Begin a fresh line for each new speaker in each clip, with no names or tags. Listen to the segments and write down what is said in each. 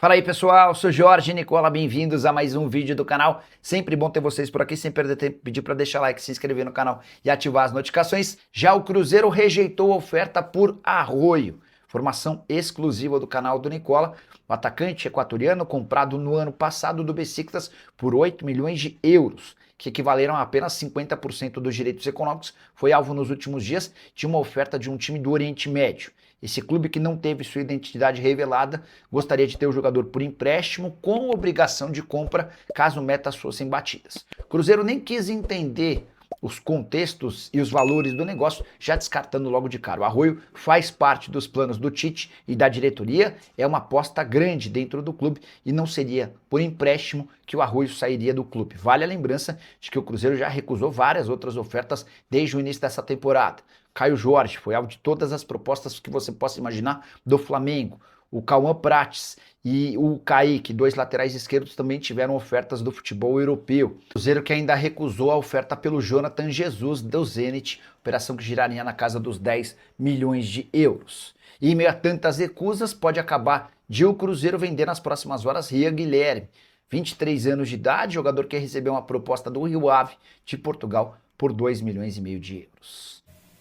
Fala aí pessoal, sou Jorge Nicola, bem-vindos a mais um vídeo do canal. Sempre bom ter vocês por aqui, sem perder tempo, pedir para deixar like, se inscrever no canal e ativar as notificações. Já o Cruzeiro rejeitou a oferta por Arroio, formação exclusiva do canal do Nicola. O atacante equatoriano, comprado no ano passado do Besiktas por 8 milhões de euros, que equivaleram a apenas 50% dos direitos econômicos, foi alvo nos últimos dias de uma oferta de um time do Oriente Médio. Esse clube, que não teve sua identidade revelada, gostaria de ter o jogador por empréstimo com obrigação de compra caso metas fossem batidas. O Cruzeiro nem quis entender os contextos e os valores do negócio, já descartando logo de cara. O Arroio faz parte dos planos do Tite e da diretoria, é uma aposta grande dentro do clube e não seria por empréstimo que o Arroio sairia do clube. Vale a lembrança de que o Cruzeiro já recusou várias outras ofertas desde o início dessa temporada. Caio Jorge foi alvo de todas as propostas que você possa imaginar do Flamengo. O Cauã Prates e o Kaique, dois laterais esquerdos, também tiveram ofertas do futebol europeu. O Cruzeiro que ainda recusou a oferta pelo Jonathan Jesus do Zenit, operação que giraria na casa dos 10 milhões de euros. E em meio a tantas recusas, pode acabar de o Cruzeiro vender nas próximas horas Rian Guilherme, 23 anos de idade, jogador que recebeu uma proposta do Rio Ave de Portugal por 2,5 milhões de euros.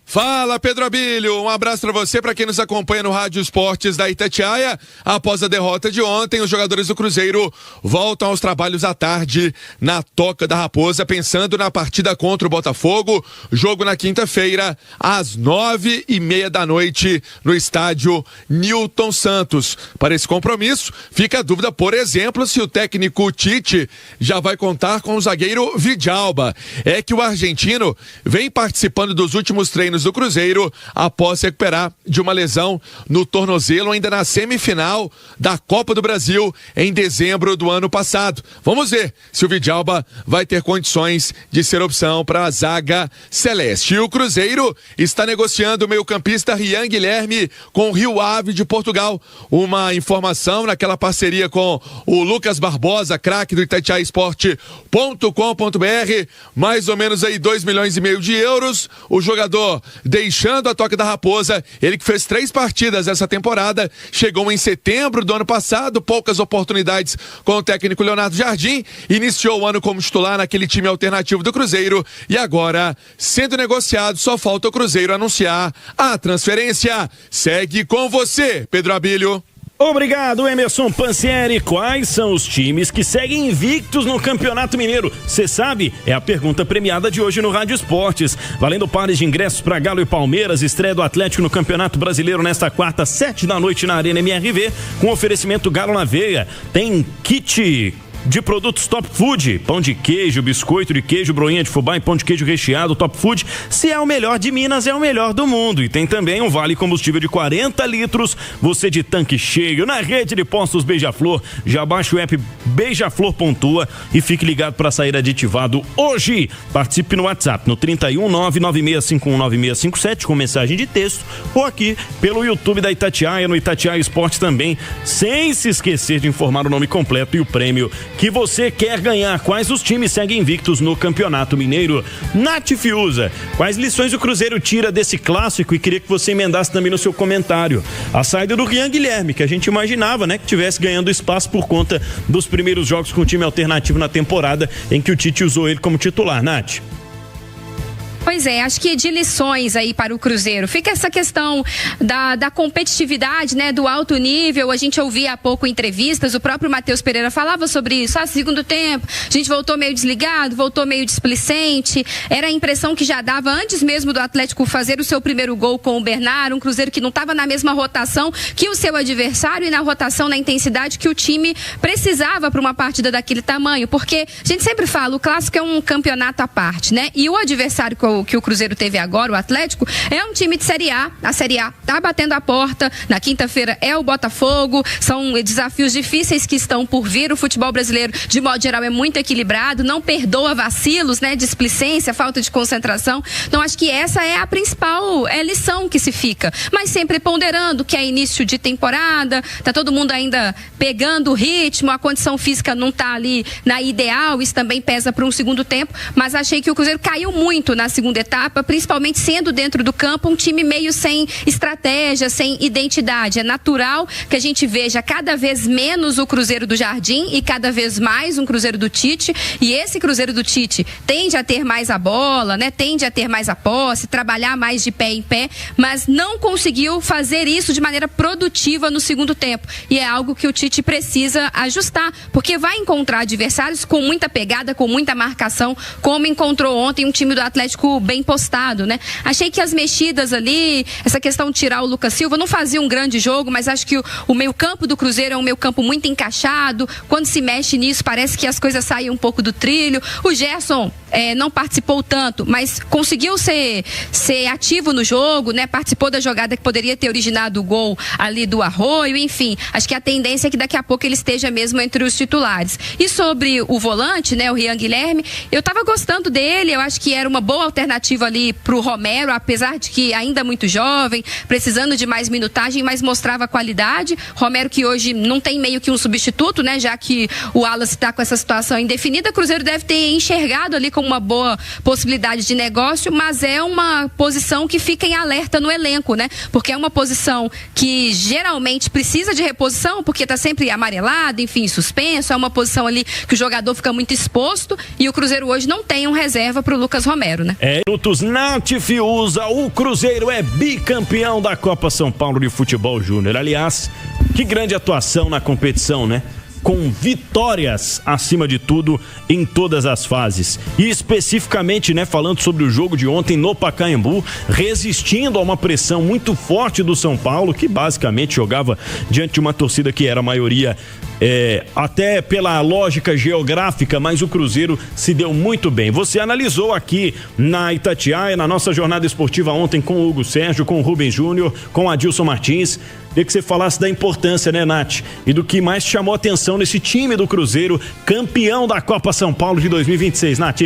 Fala, Pedro Abílio, um abraço para você, para quem nos acompanha no Rádio Esportes da Itatiaia. Após a derrota de ontem, os jogadores do Cruzeiro voltam aos trabalhos à tarde na Toca da Raposa, pensando na partida contra o Botafogo, jogo na quinta-feira, às 9h30 da noite, no estádio Newton Santos. Para esse compromisso, fica a dúvida, por exemplo, se o técnico Tite já vai contar com o zagueiro Vidalba. É que o argentino vem participando dos últimos treinos do Cruzeiro após se recuperar de uma lesão no tornozelo ainda na semifinal da Copa do Brasil em dezembro do ano passado. Vamos ver se o Vidalba vai ter condições de ser opção para a zaga celeste. E o Cruzeiro está negociando o meio-campista Rian Guilherme com o Rio Ave de Portugal. Uma informação naquela parceria com o Lucas Barbosa, craque do itatiaisport.com.br, mais ou menos aí 2,5 milhões de euros. O jogador deixando a Toca da Raposa, ele que fez 3 partidas essa temporada, chegou em setembro do ano passado, poucas oportunidades com o técnico Leonardo Jardim, iniciou o ano como titular naquele time alternativo do Cruzeiro e agora, sendo negociado, só falta o Cruzeiro anunciar a transferência. Segue com você, Pedro Abílio.
Obrigado, Emerson Pansieri. Quais são os times que seguem invictos no Campeonato Mineiro? Você sabe? É a pergunta premiada de hoje no Rádio Esportes. Valendo pares de ingressos para Galo e Palmeiras, estreia do Atlético no Campeonato Brasileiro nesta quarta, 7 da noite na Arena MRV, com oferecimento Galo na Veia. Tem kit de produtos Top Food, pão de queijo, biscoito de queijo, broinha de fubá e pão de queijo recheado. Top Food, se é o melhor de Minas, é o melhor do mundo. E tem também um vale combustível de 40 litros, você de tanque cheio, na rede de postos Beija-Flor. Já baixa o app Beija-Flor Pontua e fique ligado para sair aditivado hoje. Participe no WhatsApp no 31996519657 com mensagem de texto ou aqui pelo YouTube da Itatiaia, no Itatiaia Esporte também, sem se esquecer de informar o nome completo e o prêmio que você quer ganhar. Quais os times seguem invictos no Campeonato Mineiro? Nath Fiuza, quais lições o Cruzeiro tira desse clássico? E queria que você emendasse também no seu comentário a saída do Rian Guilherme, que a gente imaginava, né, que tivesse ganhando espaço por conta dos primeiros jogos com o time alternativo na temporada em que o Tite usou ele como titular. Nath.
Pois é, acho que de lições aí para o Cruzeiro fica essa questão da competitividade, né, do alto nível. A gente ouvia há pouco entrevistas, o próprio Matheus Pereira falava sobre isso. Segundo tempo, a gente voltou meio desligado, voltou meio displicente. Era a impressão que já dava antes mesmo do Atlético fazer o seu primeiro gol com o Bernard, um Cruzeiro que não estava na mesma rotação que o seu adversário e na rotação, na intensidade que o time precisava para uma partida daquele tamanho, porque a gente sempre fala, o clássico é um campeonato à parte, né? E o adversário que o Cruzeiro teve agora, o Atlético, é um time de Série A. A Série A tá batendo a porta. Na quinta-feira é o Botafogo. São desafios difíceis que estão por vir. O futebol brasileiro, de modo geral, é muito equilibrado. Não perdoa vacilos, né? Displicência, falta de concentração. Então, acho que essa é a principal lição que se fica. Mas sempre ponderando que é início de temporada, tá todo mundo ainda pegando o ritmo, a condição física não tá ali na ideal. Isso também pesa para um segundo tempo. Mas achei que o Cruzeiro caiu muito na segunda segunda etapa, principalmente sendo dentro do campo um time meio sem estratégia, sem identidade. É natural que a gente veja cada vez menos o Cruzeiro do Jardim e cada vez mais um Cruzeiro do Tite, e esse Cruzeiro do Tite tende a ter mais a bola, né? Tende a ter mais a posse, trabalhar mais de pé em pé, mas não conseguiu fazer isso de maneira produtiva no segundo tempo, e é algo que o Tite precisa ajustar, porque vai encontrar adversários com muita pegada, com muita marcação, como encontrou ontem um time do Atlético bem postado, né? Achei que as mexidas ali, essa questão de tirar o Lucas Silva, não fazia um grande jogo, mas acho que o meio-campo do Cruzeiro é um meio-campo muito encaixado. Quando se mexe nisso, parece que as coisas saem um pouco do trilho. O Gerson não participou tanto, mas conseguiu ser ativo no jogo, né? Participou da jogada que poderia ter originado o gol ali do Arroio, enfim. Acho que a tendência é que daqui a pouco ele esteja mesmo entre os titulares. E sobre o volante, né? O Rian Guilherme, eu estava gostando dele, eu acho que era uma boa alternativa ali pro Romero, apesar de que ainda muito jovem, precisando de mais minutagem, mas mostrava qualidade. Romero que hoje não tem meio que um substituto, né? Já que o Wallace está com essa situação indefinida, o Cruzeiro deve ter enxergado ali como uma boa possibilidade de negócio, mas é uma posição que fica em alerta no elenco, né? Porque é uma posição que geralmente precisa de reposição, porque está sempre amarelado, enfim, suspenso, é uma posição ali que o jogador fica muito exposto, e o Cruzeiro hoje não tem um reserva para o Lucas Romero, né?
Minutos Nath Fiuza, o Cruzeiro é bicampeão da Copa São Paulo de Futebol Júnior. Aliás, que grande atuação na competição, né? Com vitórias acima de tudo em todas as fases. E especificamente, né, falando sobre o jogo de ontem no Pacaembu, resistindo a uma pressão muito forte do São Paulo, que basicamente jogava diante de uma torcida que era a maioria, até pela lógica geográfica, mas o Cruzeiro se deu muito bem. Você analisou aqui na Itatiaia, na nossa jornada esportiva ontem, com o Hugo Sérgio, com o Rubens Júnior, com o Adilson Martins. Queria que você falasse da importância, né, Nath? E do que mais chamou atenção nesse time do Cruzeiro, campeão da Copa São Paulo de 2026, Nath.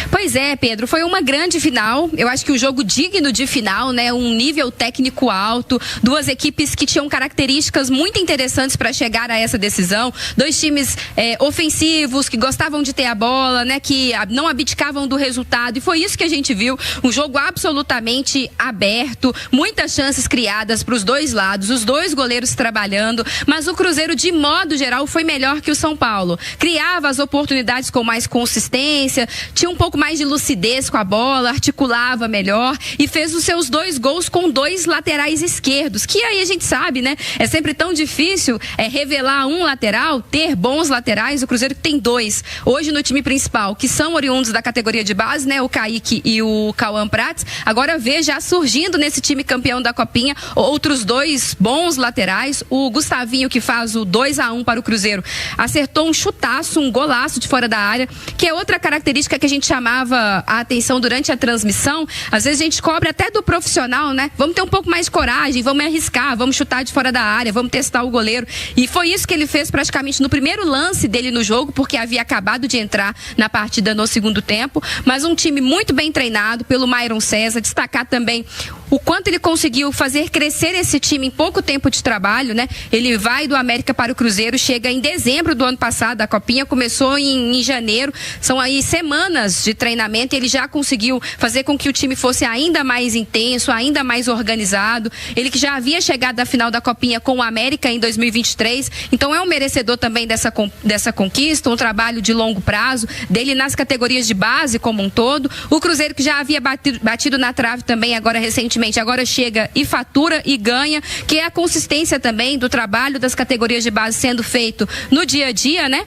Pois é, Pedro, foi uma grande final. Eu acho que o jogo digno de final, né? Um nível técnico alto, duas equipes que tinham características muito interessantes para chegar a essa decisão. Dois times ofensivos, que gostavam de ter a bola, né? Que não abdicavam do resultado. E foi isso que a gente viu. Um jogo absolutamente aberto, muitas chances criadas para os dois lados, os dois goleiros trabalhando. Mas o Cruzeiro, de modo geral, foi melhor que o São Paulo. Criava as oportunidades com mais consistência, tinha um pouco mais de lucidez com a bola, articulava melhor e fez os seus 2 gols com 2 laterais esquerdos, que aí a gente sabe, né? É sempre tão difícil revelar um lateral, ter bons laterais. O Cruzeiro tem 2 hoje no time principal, que são oriundos da categoria de base, né? O Kaique e o Cauã Prats. Agora vê já surgindo nesse time campeão da Copinha outros 2 bons laterais. O Gustavinho, que faz o 2-1 para o Cruzeiro, acertou um chutaço, um golaço de fora da área, que é outra característica que a gente chamava a atenção durante a transmissão. Às vezes a gente cobra até do profissional, né? Vamos ter um pouco mais de coragem, vamos arriscar, vamos chutar de fora da área, vamos testar o goleiro. E foi isso que ele fez praticamente no primeiro lance dele no jogo, porque havia acabado de entrar na partida no segundo tempo. Mas um time muito bem treinado pelo Myron César. Destacar também o quanto ele conseguiu fazer crescer esse time em pouco tempo de trabalho, né? Ele vai do América para o Cruzeiro, chega em dezembro do ano passado, a Copinha começou em janeiro, são aí semanas de treinamento, e ele já conseguiu fazer com que o time fosse ainda mais intenso, ainda mais organizado. Ele que já havia chegado à final da Copinha com o América em 2023, então é um merecedor também dessa conquista, um trabalho de longo prazo dele nas categorias de base como um todo. O Cruzeiro, que já havia batido na trave também agora recentemente, agora chega e fatura e ganha, que é a consistência também do trabalho das categorias de base sendo feito no dia a dia, né?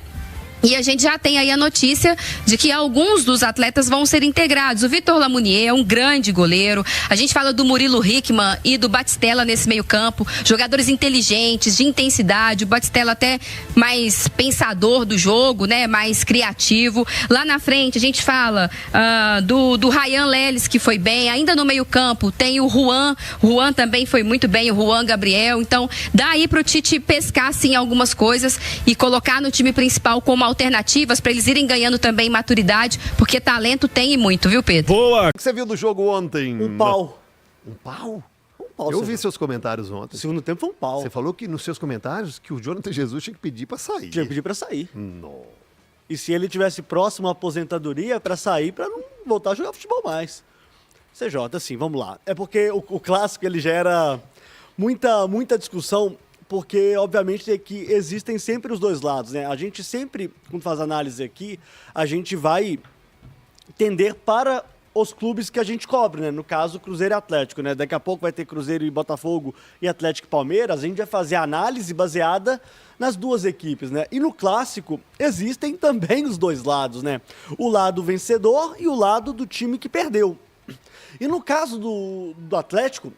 E a gente já tem aí a notícia de que alguns dos atletas vão ser integrados. O Vitor Lamounier é um grande goleiro. A gente fala do Murilo Hickman e do Batistella nesse meio campo. Jogadores inteligentes, de intensidade. O Batistella até mais pensador do jogo, né? Mais criativo. Lá na frente a gente fala do Ryan Leles, que foi bem. Ainda no meio campo tem o Juan. O Juan também foi muito bem. O Juan Gabriel. Então dá aí pro Tite pescar sim algumas coisas e colocar no time principal como alternativas para eles irem ganhando também maturidade, porque talento tem e muito, viu, Pedro?
Boa! O que você viu do jogo ontem?
Um pau.
Um pau?
Um pau.
Eu vi seus comentários ontem.
O segundo tempo foi um pau.
Você falou que nos seus comentários que o Jonathan Jesus tinha que pedir para sair.
Tinha que pedir para sair.
Não.
E se ele tivesse próximo à aposentadoria, para sair, para não voltar a jogar futebol mais. CJ, assim, vamos lá. É porque o clássico ele gera muita discussão, porque obviamente é que existem sempre os dois lados, né? A gente sempre, quando faz análise aqui, a gente vai tender para os clubes que a gente cobre, né? No caso, Cruzeiro e Atlético, né? Daqui a pouco vai ter Cruzeiro e Botafogo e Atlético e Palmeiras. A gente vai fazer a análise baseada nas duas equipes, né? E no clássico existem também os dois lados, né? O lado vencedor e o lado do time que perdeu. E no caso do Atlético,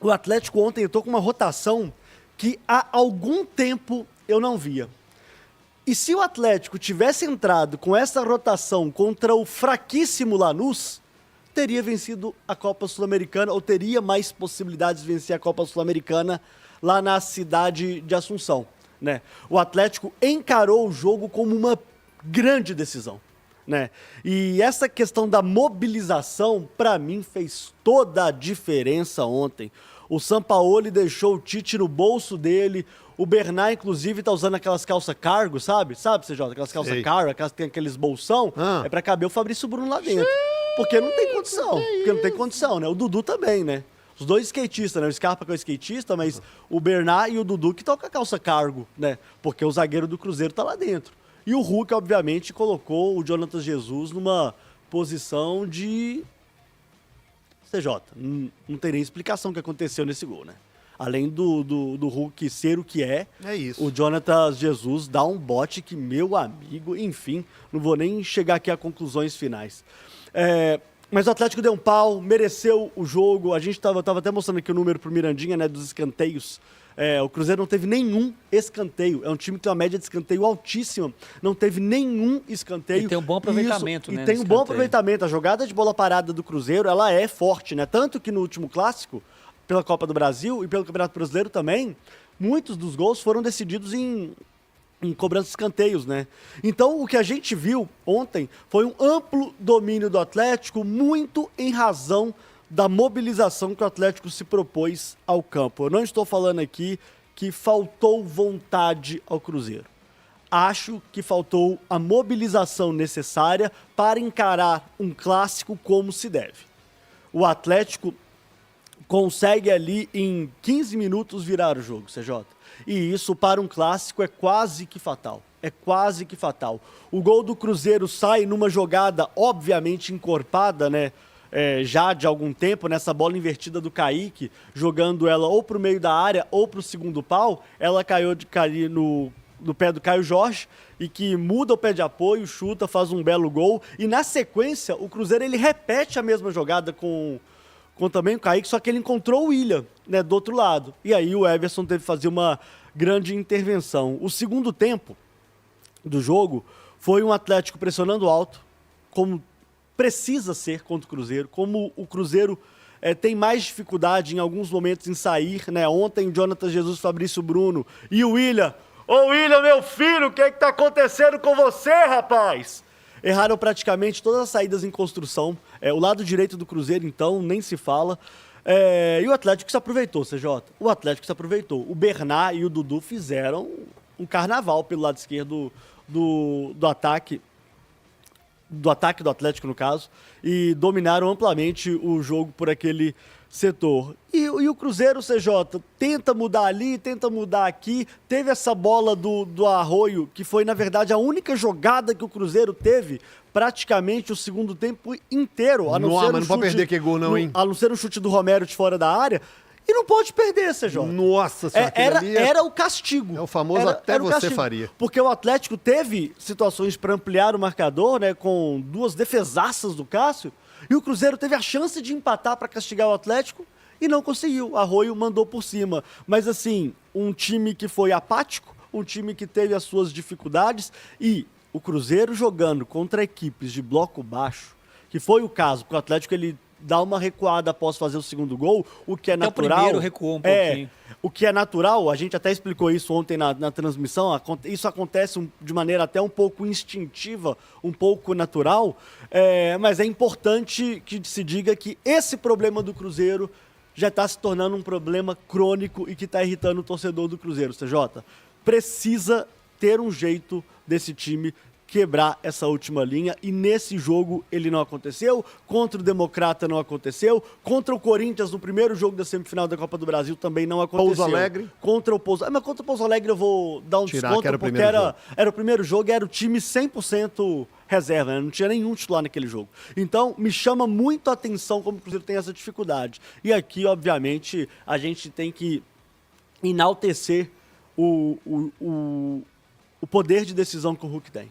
o Atlético ontem entrou com uma rotação que há algum tempo eu não via. E se o Atlético tivesse entrado com essa rotação contra o fraquíssimo Lanús, teria vencido a Copa Sul-Americana, ou teria mais possibilidades de vencer a Copa Sul-Americana lá na cidade de Assunção, né? O Atlético encarou o jogo como uma grande decisão, né? E essa questão da mobilização, para mim, fez toda a diferença ontem. O Sampaoli deixou o Tite no bolso dele. O Bernard, inclusive, tá usando aquelas calças cargo, sabe? Sabe, CJ? Aquelas calças cargo, aquelas que tem aqueles bolsão. É pra caber o Fabrício Bruno lá dentro. Porque não tem condição. Porque não tem condição, né? O Dudu também, né? Os dois skatistas, né? O Scarpa que é o skatista, mas o Bernard e o Dudu que estão com a calça cargo, né? Porque o zagueiro do Cruzeiro tá lá dentro. E o Hulk, obviamente, colocou o Jonathan Jesus numa posição de... CJ, não tem nem explicação o que aconteceu nesse gol, né? Além do Hulk ser o que é
isso.
O Jonathan Jesus dá um bote que, meu amigo, enfim, não vou nem chegar aqui a conclusões finais. Mas o Atlético deu um pau, mereceu o jogo. A gente tava até mostrando aqui o número pro Mirandinha, né, dos escanteios. O Cruzeiro não teve nenhum escanteio. É um time que tem uma média de escanteio altíssima. Não teve nenhum escanteio.
E tem um bom aproveitamento, né?
E tem um bom aproveitamento. A jogada de bola parada do Cruzeiro, ela é forte, né? Tanto que no último clássico, pela Copa do Brasil e pelo Campeonato Brasileiro também, muitos dos gols foram decididos em cobrança de escanteios, né? Então, o que a gente viu ontem foi um amplo domínio do Atlético, muito em razão da mobilização que o Atlético se propôs ao campo. Eu não estou falando aqui que faltou vontade ao Cruzeiro. Acho que faltou a mobilização necessária para encarar um clássico como se deve. O Atlético consegue ali em 15 minutos virar o jogo, CJ. E isso para um clássico é quase que fatal. É quase que fatal. O gol do Cruzeiro sai numa jogada obviamente encorpada, né? Já de algum tempo, nessa bola invertida do Kaique, jogando ela ou pro meio da área ou pro segundo pau, ela caiu de cair no pé do Caio Jorge, e que muda o pé de apoio, chuta, faz um belo gol, e na sequência o Cruzeiro ele repete a mesma jogada com também o Kaique, só que ele encontrou o William, né, do outro lado. E aí o Everson teve que fazer uma grande intervenção. O segundo tempo do jogo foi um Atlético pressionando alto, como precisa ser contra o Cruzeiro, como o Cruzeiro tem mais dificuldade em alguns momentos em sair, né? Ontem, Jonathan Jesus, Fabrício Bruno e o William. Ô William, meu filho, o que tá acontecendo com você, rapaz? Erraram praticamente todas as saídas em construção. O lado direito do Cruzeiro, então, nem se fala. E o Atlético se aproveitou, CJ. O Atlético se aproveitou. O Bernard e o Dudu fizeram um carnaval pelo lado esquerdo do ataque. Do ataque do Atlético, no caso. E dominaram amplamente o jogo por aquele setor. E o Cruzeiro, CJ, tenta mudar ali, tenta mudar aqui. Teve essa bola do Arroio, que foi, na verdade, a única jogada que o Cruzeiro teve praticamente o segundo tempo inteiro. A não ser
mas não pode perder que gol não, hein?
A não ser um chute do Romero de fora da área. E não pode perder, CJ.
Nossa senhora,
era o castigo.
É o famoso até você
castigo.
faria.
Porque o Atlético teve situações para ampliar o marcador, né, com duas defesaças do Cássio, e o Cruzeiro teve a chance de empatar para castigar o Atlético e não conseguiu. Arroio mandou por cima. Mas assim, um time que foi apático, um time que teve as suas dificuldades, e o Cruzeiro jogando contra equipes de bloco baixo, que foi o caso, porque o Atlético ele dá uma recuada após fazer o segundo gol, o que é
até
natural.
O primeiro recuou um pouquinho.
O que é natural, a gente até explicou isso ontem na transmissão, isso acontece de maneira até um pouco instintiva, um pouco natural, mas é importante que se diga que esse problema do Cruzeiro já está se tornando um problema crônico e que está irritando o torcedor do Cruzeiro, CJ. Precisa ter um jeito desse time quebrar essa última linha, e nesse jogo ele não aconteceu, contra o Democrata não aconteceu, contra o Corinthians no primeiro jogo da semifinal da Copa do Brasil também não aconteceu.
Pouso Alegre?
Contra o Pouso, mas contra o Pouso Alegre eu vou dar um
Tirar,
desconto,
que era o
porque
primeiro jogo.
era o primeiro jogo e era o time 100% reserva, né? Não tinha nenhum titular naquele jogo. Então, me chama muito a atenção como o Cruzeiro tem essa dificuldade. E aqui, obviamente, a gente tem que enaltecer o poder de decisão que o Hulk tem.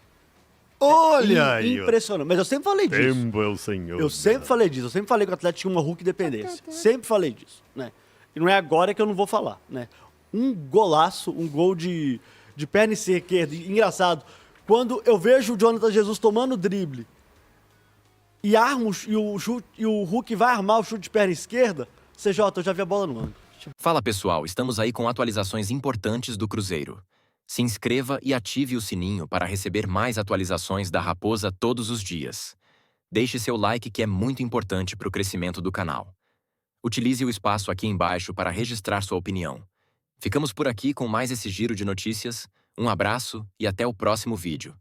Olha aí.
Impressionante. Mas eu sempre falei disso.
Tempo é o senhor.
Eu sempre falei disso. Eu sempre falei que o Atlético tinha uma Hulk dependência. Sempre falei disso, né? E não é agora que eu não vou falar, né? Um golaço, um gol de perna esquerda. Engraçado, quando eu vejo o Jonathan Jesus tomando drible e o Hulk vai armar o chute de perna esquerda, CJ, eu já vi a bola no ângulo.
Fala pessoal, estamos aí com atualizações importantes do Cruzeiro. Se inscreva e ative o sininho para receber mais atualizações da Raposa todos os dias. Deixe seu like que é muito importante para o crescimento do canal. Utilize o espaço aqui embaixo para registrar sua opinião. Ficamos por aqui com mais esse giro de notícias. Um abraço e até o próximo vídeo.